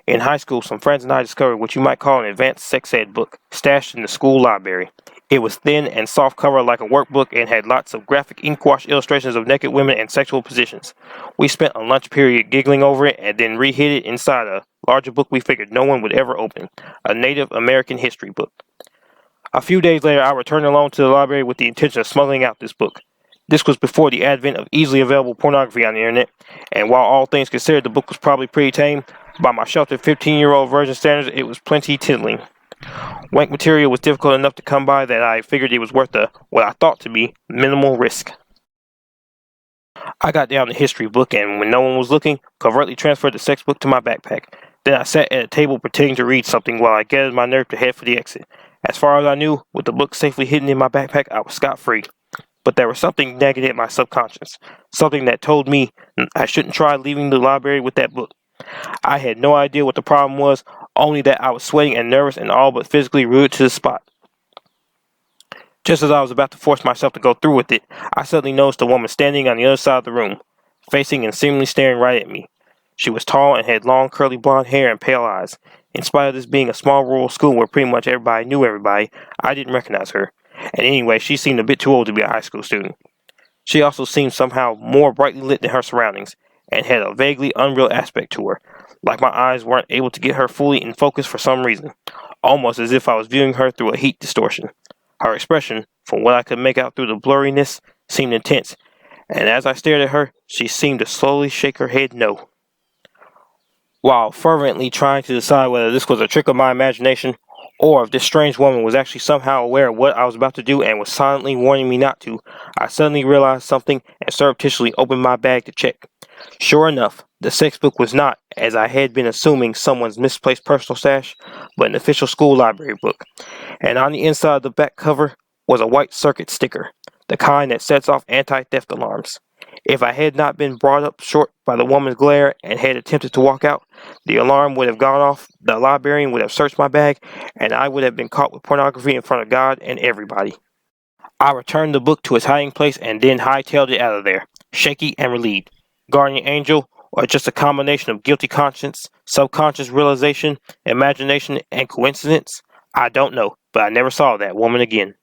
In high school, some friends and I discovered what you might call an advanced sex ed book, stashed in the school library. It was thin and soft cover like a workbook and had lots of graphic ink wash illustrations of naked women and sexual positions. We spent a lunch period giggling over it and then re-hid it inside a larger book we figured no one would ever open, a Native American history book. A few days later, I returned alone to the library with the intention of smuggling out this book. This was before the advent of easily available pornography on the internet, and while all things considered the book was probably pretty tame, by my sheltered 15-year-old virgin standards, it was plenty tiddling. Wank material was difficult enough to come by that I figured it was worth what I thought to be minimal risk. I got down the history book and, when no one was looking, covertly transferred the sex book to my backpack. Then I sat at a table pretending to read something while I gathered my nerve to head for the exit. As far as I knew, with the book safely hidden in my backpack, I was scot-free. But there was something nagging at my subconscious, something that told me I shouldn't try leaving the library with that book. I had no idea what the problem was, only that I was sweating and nervous and all but physically rooted to the spot. Just as I was about to force myself to go through with it, I suddenly noticed a woman standing on the other side of the room, facing and seemingly staring right at me. She was tall and had long curly blonde hair and pale eyes. In spite of this being a small rural school where pretty much everybody knew everybody, I didn't recognize her. And anyway, she seemed a bit too old to be a high school student. She also seemed somehow more brightly lit than her surroundings, and had a vaguely unreal aspect to her, like my eyes weren't able to get her fully in focus for some reason, almost as if I was viewing her through a heat distortion. Her expression, from what I could make out through the blurriness, seemed intense, and as I stared at her, she seemed to slowly shake her head no. While fervently trying to decide whether this was a trick of my imagination, or if this strange woman was actually somehow aware of what I was about to do and was silently warning me not to, I suddenly realized something and surreptitiously opened my bag to check. Sure enough, the sex book was not, as I had been assuming, someone's misplaced personal stash, but an official school library book. And on the inside of the back cover was a white circuit sticker, the kind that sets off anti-theft alarms. If I had not been brought up short by the woman's glare and had attempted to walk out, the alarm would have gone off, the librarian would have searched my bag, and I would have been caught with pornography in front of God and everybody. I returned the book to its hiding place and then hightailed it out of there, shaky and relieved. Guardian angel, or just a combination of guilty conscience, subconscious realization, imagination, and coincidence? I don't know, but I never saw that woman again.